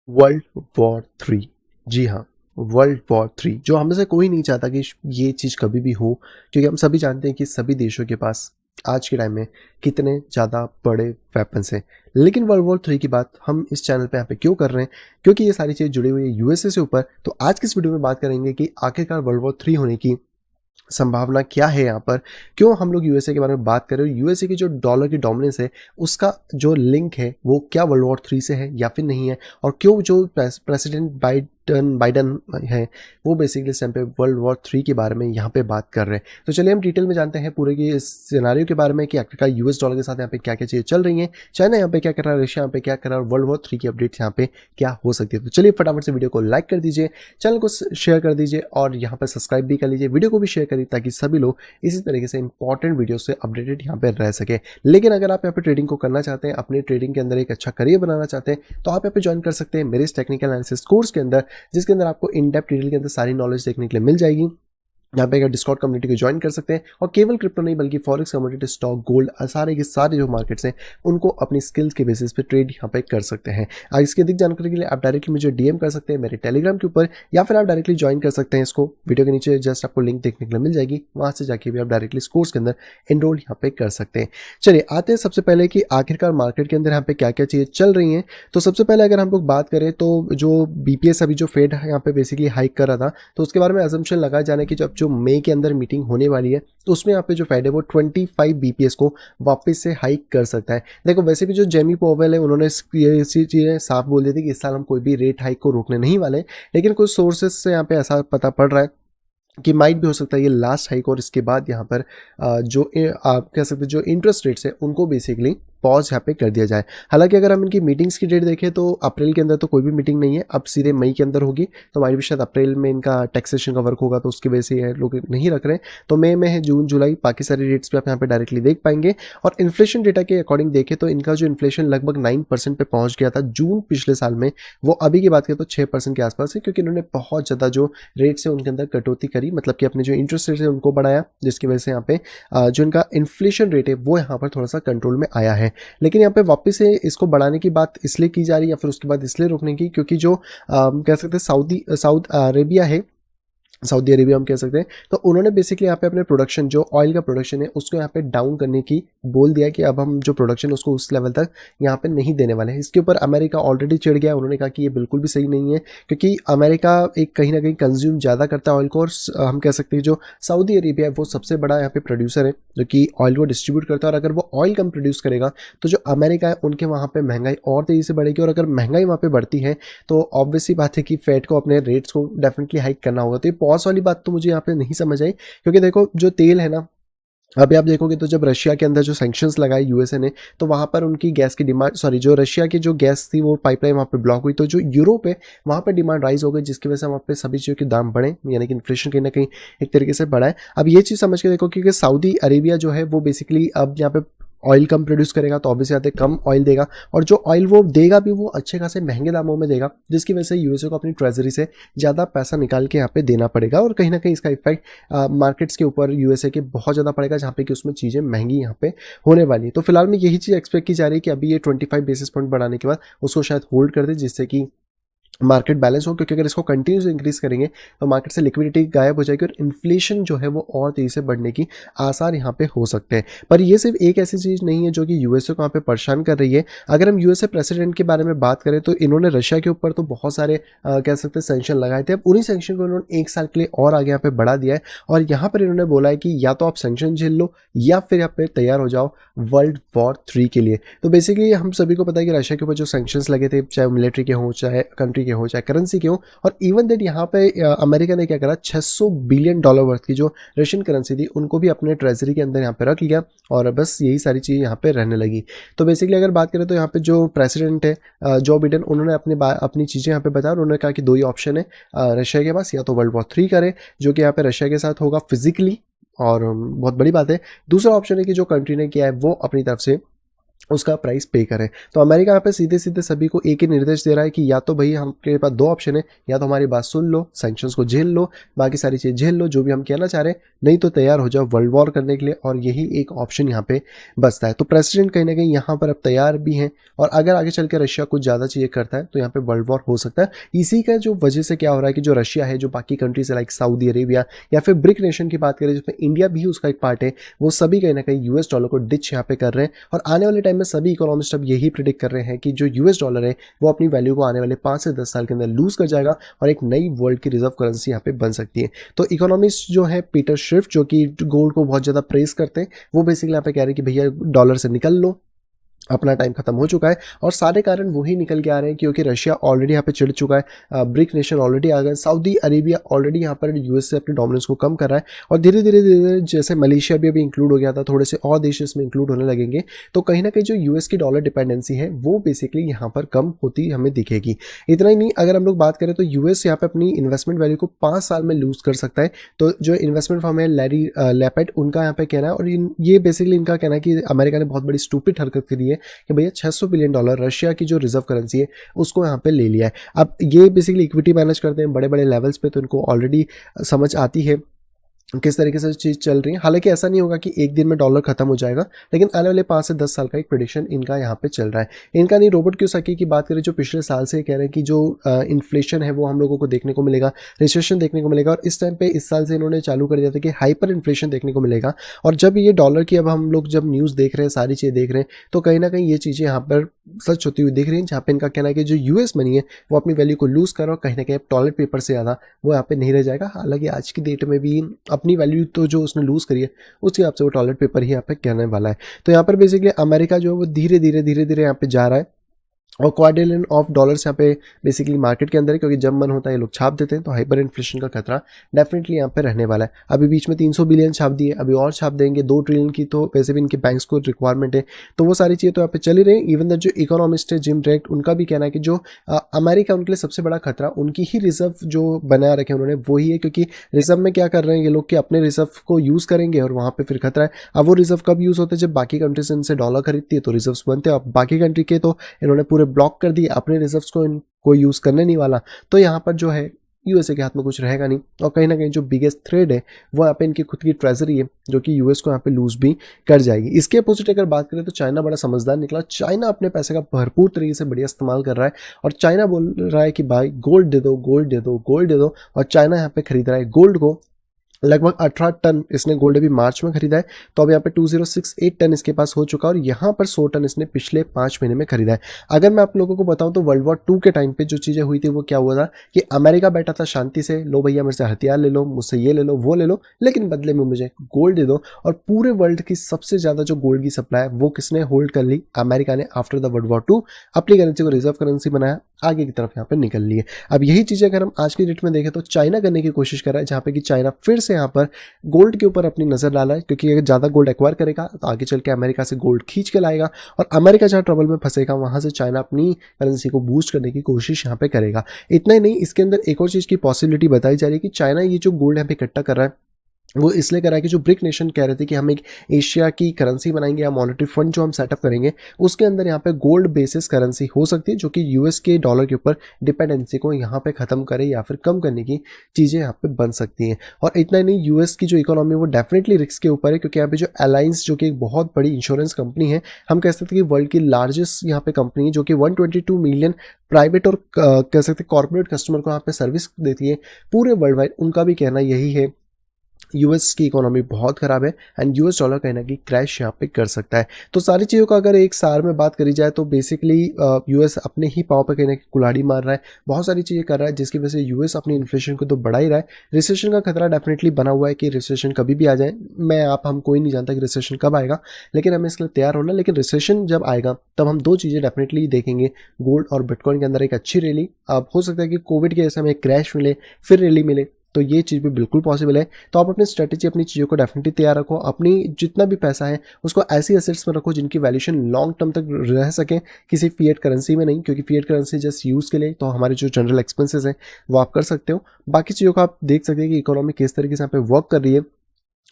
World war three. जी हाँ, world war three, जो हम में से कोई नहीं चाहता कि ये चीज़ कभी भी हो, क्योंकि हम सभी जानते हैं कि सभी देशों के पास आज के टाइम में कितने ज़्यादा बड़े वेपन्स हैं। लेकिन वर्ल्ड वॉर थ्री की बात हम इस चैनल पे यहाँ पे क्यों कर रहे हैं? क्योंकि ये सारी चीज़ जुड़ी हुई है यूएसए से ऊपर। तो आज की इस वीडियो में बात करेंगे कि आखिरकार वर्ल्ड वॉर थ्री होने की संभावना क्या है यहाँ पर, क्यों हम लोग यूएसए के बारे में बात कर रहे हो, यूएसए की जो डॉलर की डोमिनेंस है उसका जो लिंक है वो क्या वर्ल्ड वॉर थ्री से है या फिर नहीं है, और क्यों जो प्रेसिडेंट बाइडन है वो बेसिकली इस टाइम पे वर्ल्ड वॉर थ्री के बारे में यहाँ पे बात कर रहे हैं। तो चलिए हम डिटेल में जानते हैं पूरे की इस सिनारियो के बारे में कि आखिरकार यूएस डॉलर के साथ यहाँ पे क्या क्या चीज़ें चल रही हैं, चाइना यहाँ पे क्या कर रहा है, रशिया यहाँ पे क्या कर रहा है, और वर्ल्ड वॉर थ्री की अपडेट्स यहाँ पे क्या हो सकती है। तो चलिए फटाफट से वीडियो को लाइक कर दीजिए, चैनल को शेयर कर दीजिए और यहाँ पर सब्सक्राइब भी कर लीजिए, वीडियो को भी शेयर करिए ताकि सभी लोग इसी तरीके से इंपॉर्टेंट वीडियो से अपडेटेड यहाँ पे रह सके। लेकिन अगर आप यहाँ पे ट्रेडिंग को करना चाहते हैं, अपने ट्रेडिंग के अंदर एक अच्छा करियर बनाना चाहते हैं, तो आप यहाँ पे ज्वाइन कर सकते हैं मेरे इस टेक्निकल एनालिसिस कोर्स के अंदर, जिसके अंदर आपको इन डेप्थ डिटेल के अंदर सारी नॉलेज देखने के लिए मिल जाएगी। यहाँ पे अगर डिस्कॉर्ड कम्युनिटी को ज्वाइन कर सकते हैं और केवल क्रिप्टो नहीं बल्कि फॉरेक्स, कमोडिटी, स्टॉक, गोल्ड, सारे के सारे जो मार्केट्स हैं उनको अपनी स्किल्स के बेसिस पे ट्रेड यहाँ पे कर सकते हैं। आगे इसकी अधिक जानकारी के लिए आप डायरेक्टली मुझे डीएम कर सकते हैं मेरे टेलीग्राम के ऊपर, या फिर आप डायरेक्टली ज्वाइन कर सकते हैं इसको। वीडियो के नीचे जस्ट आपको लिंक देखने के लिए मिल जाएगी, वहाँ से जाके भी आप डायरेक्टली इस कोर्स के अंदर एनरोल यहाँ पे कर सकते हैं। चलिए आते हैं सबसे पहले कि आखिरकार मार्केट के अंदर यहाँ पे क्या क्या चीज़ें चल रही हैं। तो सबसे पहले अगर हम लोग बात करें तो जो बीपीएस अभी जो फेड यहाँ पे बेसिकली हाइक कर रहा था, तो उसके बारे में एजम्पशन लगाया जाने की जब जो मई के अंदर मीटिंग होने वाली है तो उसमें यहाँ पे जो फेड है वो 25 बीपीएस को वापस से हाइक कर सकता है। देखो वैसे भी जो जेमी पोवेल है उन्होंने ये चीज़ें साफ बोल दी थी कि इस साल हम कोई भी रेट हाइक को रोकने नहीं वाले, लेकिन कुछ सोर्सेज से यहाँ पे ऐसा पता पड़ रहा है कि माइट भी हो सकता है ये लास्ट हाइक, और इसके बाद यहाँ पर जो आप कह सकते हैं जो इंटरेस्ट रेट्स है उनको बेसिकली पॉज यहाँ पे कर दिया जाए। हालांकि अगर हम इनकी मीटिंग्स की डेट देखें तो अप्रैल के अंदर तो कोई भी मीटिंग नहीं है, अब सीधे मई के अंदर होगी। तो हमारी भी शायद अप्रैल में इनका टैक्सेशन का वर्क होगा, तो उसकी वजह से ये लोग नहीं रख रहे हैं। तो मई में है, जून जुलाई, बाकी सारे रेट्स भी आप यहाँ पे डायरेक्टली देख पाएंगे। और इन्फ्लेशन डेटा के अकॉर्डिंग देखें तो इनका जो इन्फ्लेशन लगभग 9% पे पहुंच गया था जून पिछले साल में, वो अभी की बात करें तो 6% के आसपास है, क्योंकि इन्होंने बहुत ज़्यादा जो रेट्स है उनके अंदर कटौती करी, मतलब कि अपने जो इंटरेस्ट रेट है उनको बढ़ाया, जिसकी वजह से यहाँ पे जो इनका इन्फ्लेशन रेट है वो यहाँ पर थोड़ा सा कंट्रोल में आया है। लेकिन यहाँ पे वापस से इसको बढ़ाने की बात इसलिए की जा रही है या फिर उसके बाद इसलिए रोकने की, क्योंकि जो कह सकते हैं साउथ अरेबिया है, सऊदी अरेबिया हम कह सकते हैं, तो उन्होंने बेसिकली यहाँ पे अपने प्रोडक्शन जो ऑयल का प्रोडक्शन है उसको यहाँ पे डाउन करने की बोल दिया कि अब हम जो प्रोडक्शन है उसको उस लेवल तक यहाँ पे नहीं देने वाले हैं। इसके ऊपर अमेरिका ऑलरेडी चिढ़ गया, उन्होंने कहा कि ये बिल्कुल भी सही नहीं है, क्योंकि अमेरिका एक कहीं ना कहीं कंज्यूम ज़्यादा करता है ऑयल को, और हम कह सकते हैं जो सऊदी अरेबिया है वो सबसे बड़ा यहाँ पे प्रोड्यूसर है जो कि ऑयल को डिस्ट्रीब्यूट करता है। और अगर वो ऑयल कम प्रोड्यूस करेगा तो जो अमेरिका है उनके वहाँ पर महंगाई और तेज़ी से बढ़ेगी, और अगर महंगाई वहाँ पर बढ़ती है तो ऑब्वियसली बात है कि फेड को अपने रेट्स को डेफिनेटली हाइक करना होगा। तो ये पॉज वाली बात तो मुझे यहाँ पे नहीं समझ आई, क्योंकि देखो जो तेल है ना, अभी आप देखोगे तो जब रशिया के अंदर जो सैंक्शंस लगाए यूएसए ने, तो वहाँ पर उनकी गैस की डिमांड, सॉरी जो रशिया की जो गैस थी वो पाइपलाइन वहाँ पे ब्लॉक हुई, तो जो यूरोप है वहाँ पर डिमांड राइज हो गई, जिसकी वजह से वहाँ पे सभी चीज़ों के दाम बढ़े, यानी कि इन्फ्लेशन कहीं ना कहीं एक तरीके से बढ़ा है। अब ये चीज़ समझ के देखो, क्योंकि सऊदी अरेबिया जो है वो बेसिकली अब यहाँ पे ऑयल कम प्रोड्यूस करेगा तो ऑब्वियसली आते कम ऑयल देगा, और जो ऑयल वो देगा भी वो अच्छे खासे महंगे दामों में देगा, जिसकी वजह से यूएसए को अपनी ट्रेजरी से ज़्यादा पैसा निकाल के यहाँ पे देना पड़ेगा, और कहीं ना कहीं इसका इफेक्ट मार्केट्स के ऊपर यूएसए के बहुत ज़्यादा पड़ेगा, जहाँ पे कि उसमें चीज़ें महंगी यहाँ पे होने वाली है। तो फिलहाल में यही चीज़ एक्सपेक्ट की जा रही है कि अभी ये 25 बेसिस पॉइंट बढ़ाने के बाद उसको शायद होल्ड कर दे, जिससे कि मार्केट बैलेंस हो, क्योंकि अगर इसको कंटिन्यूस इंक्रीज करेंगे तो मार्केट से लिक्विडिटी गायब हो जाएगी और इन्फ्लेशन जो है वो और तेजी से बढ़ने की आसार यहाँ पे हो सकते हैं। पर ये सिर्फ एक ऐसी चीज़ नहीं है जो कि यूएसए को यहाँ पे परेशान कर रही है। अगर हम यूएसए प्रेसिडेंट के बारे में बात करें तो इन्होंने रशिया के ऊपर तो बहुत सारे कह सकते हैं सेंक्शन लगाए थे, अब उन्हीं सेंक्शन को इन्होंने 1 साल के लिए और आगे यहाँ पे बढ़ा दिया है, और यहाँ पर इन्होंने बोला है कि या तो आप सेंक्शन झेल लो या फिर यहाँ पे तैयार हो जाओ वर्ल्ड वॉर थ्री के लिए। तो बेसिकली हम सभी को पता है कि रशिया के ऊपर जो सेंक्शंस लगे थे, चाहे मिलिट्री के हों, चाहे कंट्री के हों, चाहे करेंसी के हों, और इवन दैट यहाँ पे अमेरिका ने क्या करा, $600 बिलियन वर्थ की जो रशियन करेंसी थी उनको भी अपने ट्रेजरी के अंदर यहाँ पे रख लिया, और बस यही सारी चीज़ यहाँ पे रहने लगी। तो बेसिकली अगर बात करें तो यहाँ पे जो प्रेसिडेंट है जो बिडेन, उन्होंने अपनी चीज़ें यहाँ पे बताया, उन्होंने कहा कि दो ही ऑप्शन है रशिया के पास, या तो वर्ल्ड वॉर थ्री करे जो कि यहाँ पे रशिया के साथ होगा फिजिकली, और बहुत बड़ी बात है। दूसरा ऑप्शन है कि जो कंट्री ने किया है वो अपनी तरफ से उसका प्राइस पे करें। तो अमेरिका यहाँ पे सीधे सीधे सभी को एक ही निर्देश दे रहा है कि या तो भाई हमके पास दो ऑप्शन है, या तो हमारी बात सुन लो, सैंक्शंस को झेल लो, बाकी सारी चीज़ झेल लो जो भी हम कहना चाह रहे हैं, नहीं तो तैयार हो जाओ वर्ल्ड वॉर करने के लिए। और यही एक ऑप्शन यहाँ पे बचता है। तो प्रेसिडेंट कहीं ना कहीं यहाँ पर अब तैयार भी हैं, और अगर आगे चल के रशिया कुछ ज़्यादा चीज़ें करता है तो यहाँ पे वर्ल्ड वॉर हो सकता है। इसी का जो वजह से क्या हो रहा है कि जो रशिया है, जो बाकी कंट्रीज है लाइक सऊदी अरेबिया या फिर ब्रिक नेशन की बात करें जिसमें इंडिया भी उसका एक पार्ट है, वो सभी कहीं ना कहीं यूएस डॉलर को डिच यहाँ पे कर रहे हैं। और आने वाले टाइम में सभी इकोनॉमिस्ट अब यही प्रिडिक्ट कर रहे हैं कि जो यूएस डॉलर है वो अपनी वैल्यू को आने वाले 5 से 10 साल के अंदर लूज कर जाएगा और एक नई वर्ल्ड की रिजर्व करेंसी यहाँ पे बन सकती है। तो इकोनॉमिस्ट जो है पीटर शिफ्ट, जो कि गोल्ड को बहुत ज़्यादा प्रेस करते हैं, वो बेसिकली यहाँ पे कह रहे हैं कि भैया डॉलर से निकल लो, अपना टाइम खत्म हो चुका है। और सारे कारण वही निकल के आ रहे हैं क्योंकि रशिया ऑलरेडी यहाँ पे चिढ़ चुका है, ब्रिक नेशन ऑलरेडी आ गए, सऊदी अरेबिया ऑलरेडी यहाँ पर यूएस से अपने डोमिनेंस को कम कर रहा है, और धीरे धीरे धीरे जैसे मलेशिया भी अभी इंक्लूड हो गया था, थोड़े से और देश इसमें इंक्लूड होने लगेंगे, तो कहीं ना कहीं जो यूएस की डॉलर डिपेंडेंसी है वो बेसिकली यहाँ पर कम होती हमें दिखेगी। इतना ही नहीं, अगर हम लोग बात करें तो यूएस यहाँ पे अपनी इन्वेस्टमेंट वैल्यू को 5 साल में लूज कर सकता है। तो जो इन्वेस्टमेंट फर्म है लैरी लैपेट, उनका यहाँ पे कहना है, और ये बेसिकली इनका कहना है कि अमेरिका ने बहुत बड़ी स्टूपिड हरकत करी है कि भैया $600 बिलियन रशिया की जो रिजर्व करेंसी है उसको यहाँ पे ले लिया है। अब ये बेसिकली इक्विटी मैनेज करते हैं बड़े बड़े लेवल्स पे, तो इनको ऑलरेडी समझ आती है किस तरीके से चीज़ चल रही है। हालांकि ऐसा नहीं होगा कि एक दिन में डॉलर खत्म हो जाएगा, लेकिन आने वाले 5 से 10 साल का एक प्रेडिक्शन इनका यहाँ पे चल रहा है। इनका नहीं, रॉबर्ट कियोसाकी की बात करें जो पिछले साल से कह रहे हैं कि जो इन्फ्लेशन है वो हम लोगों को देखने को मिलेगा, रिसेशन देखने को मिलेगा, और इस टाइम पे इस साल से इन्होंने चालू कर दिया था कि हाइपर इन्फ्लेशन देखने को मिलेगा। और जब ये डॉलर की अब हम लोग जब न्यूज़ देख रहे हैं, सारी चीज़ें देख रहे हैं, तो कहीं ना कहीं ये चीज़ें यहाँ पर सच होती हुई दिख रही हैं, जहाँ पे इनका कहना है कि जो यूएस मनी है वो अपनी वैल्यू को लूज़ करो, कहीं ना कहीं टॉयलेट पेपर से ज़्यादा वो यहाँ पे नहीं रह जाएगा। हालांकि आज की डेट में भी अपनी वैल्यू तो जो उसने लूज़ करी है उसके हिसाब से वो टॉयलेट पेपर ही यहाँ पे कहने वाला है। तो यहाँ पर बेसिकली अमेरिका जो है वो धीरे धीरे धीरे धीरे यहाँ पे जा रहा है, और क्वाड्रिलियन ऑफ डॉलर्स यहाँ पे बेसिकली मार्केट के अंदर है, क्योंकि जब मन होता है ये लोग छाप देते हैं। तो हाइपर इन्फ्लेशन का खतरा डेफिनेटली यहाँ पे रहने वाला है। अभी बीच में 300 बिलियन छाप दिए, अभी और छाप देंगे 2 ट्रिलियन की, तो वैसे भी इनके बैंक्स को रिक्वायरमेंट है। तो वो सारी चीज़ें तो यहाँ पे चली रही। इवन द जो इकोनॉमिस्ट है जिम रेक्ट, उनका भी कहना है कि जो अमेरिका उनके लिए सबसे बड़ा खतरा उनकी ही रिजर्व जो बना रखे उन्होंने वही है, क्योंकि रिजर्व में क्या कर रहे हैं ये लोग कि अपने रिजर्व को यूज़ करेंगे और वहाँ पर फिर खतरा है। अब वो रिजर्व कब यूज़ होते हैं, जब बाकी कंट्रीज इनसे डॉलर खरीदती है तो रिजर्व बनते हैं। अब बाकी कंट्री के तो इन्होंने पूरे ब्लॉक कर दिए, अपने रिजर्व्स को इनको यूज़ करने नहीं वाला। तो यहाँ पर जो है यूएसए के हाथ में कुछ रहेगा नहीं, और कहीं ना कहीं जो बिगेस्ट थ्रेड है वो यहाँ पे इनकी खुद की ट्रेजरी है, जो कि यूएस को यहाँ पे लूज भी कर जाएगी। इसके अपोजिट अगर बात करें तो चाइना बड़ा समझदार निकला। चाइना अपने पैसे का भरपूर तरीके से बढ़िया इस्तेमाल कर रहा है, और चाइना बोल रहा है कि भाई गोल्ड दे दो, गोल्ड दे दो, गोल्ड दे दो। और चाइना यहाँ पे खरीद रहा है गोल्ड को, लगभग 18 टन इसने गोल्ड अभी मार्च में खरीदा है। तो अब यहाँ पे 2068 टन इसके पास हो चुका है, और यहाँ पर 100 टन इसने पिछले 5 महीने में खरीदा है। अगर मैं आप लोगों को बताऊं तो वर्ल्ड वॉर 2 के टाइम पे जो चीज़ें हुई थी वो क्या हुआ था कि अमेरिका बैठा था शांति से, लो भैया मेरे से हथियार ले लो, मुझसे ये ले लो, वो ले लो, लेकिन बदले में मुझे गोल्ड दे दो। और पूरे वर्ल्ड की सबसे ज़्यादा जो गोल्ड की सप्लाई वो किसने होल्ड कर ली, अमेरिका ने। आफ्टर द वर्ल्ड वॉर 2 अपनी करेंसी को रिजर्व करेंसी बनाया, आगे की तरफ यहाँ पे निकल लिए। अब यही चीज़ें अगर हम आज की डेट में देखें तो चाइना करने की कोशिश कर रहा है, जहाँ पे कि चाइना फिर से यहाँ पर गोल्ड के ऊपर अपनी नज़र डाला है, क्योंकि अगर ज़्यादा गोल्ड एक्वायर करेगा तो आगे चल के अमेरिका से गोल्ड खींच के लाएगा, और अमेरिका जहाँ ट्रबल में फंसेगा वहाँ से चाइना अपनी करेंसी को बूस्ट करने की कोशिश यहाँ पे करेगा। इतना ही नहीं, इसके अंदर एक और चीज़ की पॉसिबिलिटी बताई जा रही है कि चाइना ये जो गोल्ड यहाँ पे इकट्ठा कर रहा है वो इसलिए करा है कि जो ब्रिक नेशन कह रहे थे कि हम एक एशिया की करेंसी बनाएंगे या मॉनेटरी फंड जो हम सेटअप करेंगे, उसके अंदर यहाँ पे गोल्ड बेसिस करेंसी हो सकती है, जो कि यूएस के डॉलर के ऊपर डिपेंडेंसी को यहाँ पे खत्म करे या फिर कम करने की चीज़ें यहाँ पे बन सकती हैं। और इतना ही नहीं, यूएस की जो इकोनॉमी है वो डेफिनेटली रिस्क के ऊपर है, क्योंकि यहाँ पे जो अलायंस जो कि एक बहुत बड़ी इंश्योरेंस कंपनी है, हम कह सकते हैं कि वर्ल्ड की लार्जेस्ट यहाँ पे कंपनी है, जो कि 122 मिलियन प्राइवेट और कह सकते हैं कॉर्पोरेट कस्टमर को यहाँ पे सर्विस देती है पूरे वर्ल्ड वाइड। उनका भी कहना यही है यूएस की इकोनॉमी बहुत ख़राब है, एंड यूएस डॉलर कहीं ना कहीं क्रैश यहाँ पे कर सकता है। तो सारी चीज़ों का अगर एक सार में बात करी जाए तो बेसिकली यूएस अपने ही पाँव पे कहीं ना कहीं कुल्हाड़ी मार रहा है, बहुत सारी चीज़ें कर रहा है, जिसकी वजह से यूएस अपनी इन्फ्लेशन को तो बढ़ा ही रहा है। रिसेशन का खतरा डेफिनेटली बना हुआ है कि रिसेशन कभी भी आ जाए। हम कोई नहीं जानता कि रिसेशन कब आएगा, लेकिन हमें इसके लिए तैयार होना। लेकिन रिसेशन जब आएगा तब हम 2 चीज़ें डेफिनेटली देखेंगे, गोल्ड और बिटकॉइन के अंदर एक अच्छी रैली। अब हो सकता है कि कोविड के जैसे हमें क्रैश मिले फिर रैली मिले, तो ये चीज़ भी बिल्कुल पॉसिबल है। तो आप अपनी स्ट्रेटेजी, अपनी चीज़ों को डेफिनेटली तैयार रखो, अपनी जितना भी पैसा है उसको ऐसी एसेट्स में रखो जिनकी वैल्यूएशन लॉन्ग टर्म तक रह सके, किसी फिएट करेंसी में नहीं, क्योंकि फिएट करेंसी जस्ट यूज़ के लिए, तो हमारे जो जनरल एक्सपेंसेस हैं वो आप कर सकते हो। बाकी चीज़ों को आप देख सकते हैं कि इकोनॉमी किस तरीके से यहाँ पे वर्क कर रही है।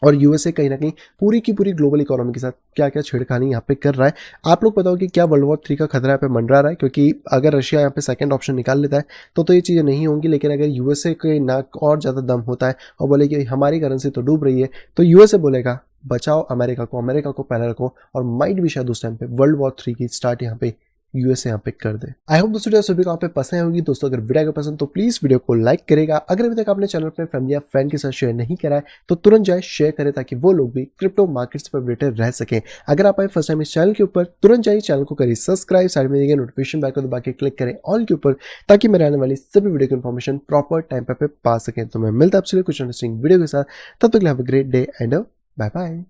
और यूएसए कहीं ना कहीं पूरी की पूरी ग्लोबल इकोनॉमी के साथ क्या क्या छेड़खानी यहाँ पे कर रहा है। आप लोग बताओ कि क्या वर्ल्ड वॉर 3 का खतरा यहाँ पे मंडरा रहा है, क्योंकि अगर रशिया यहाँ पे सेकंड ऑप्शन निकाल लेता है तो ये चीज़ें नहीं होंगी, लेकिन अगर यूएसए के नाक और ज़्यादा दम होता है और बोले कि हमारी करेंसी तो डूब रही है, तो यूएसए बोलेगा बचाओ अमेरिका को पहले रखो, और माइट भी शायद उस टाइम पे वर्ल्ड वॉर 3 की स्टार्ट यहाँ पे यूएसए यहाँ पे कर दे। आई होप दोस्तों सभी को यहाँ पे पसंद होगी। दोस्तों अगर वीडियो को पसंद तो प्लीज वीडियो को लाइक करेगा। अगर अभी तक आपने चैनल अपने फैमिली या फ्रेंड के साथ शेयर नहीं करा है तो तुरंत जाए शेयर करें, ताकि वो लोग भी क्रिप्टो मार्केट्स पर अपडेटेड रह सकें। अगर आप आए फर्स्ट टाइम इस चैनल के ऊपर, तुरंत जाइए चैनल को करिए सब्सक्राइब, साइड में देखिए नोटिफिकेशन बेल को दबा के क्लिक करें ऑल के ऊपर, ताकि मेरे आने वाली सभी वीडियो की इन्फॉर्मेशन प्रॉपर टाइम पे पा सकें। तो मैं मिलता आपसे कुछ इंटरेस्टिंग वीडियो के साथ, तब तक have a great day and bye bye.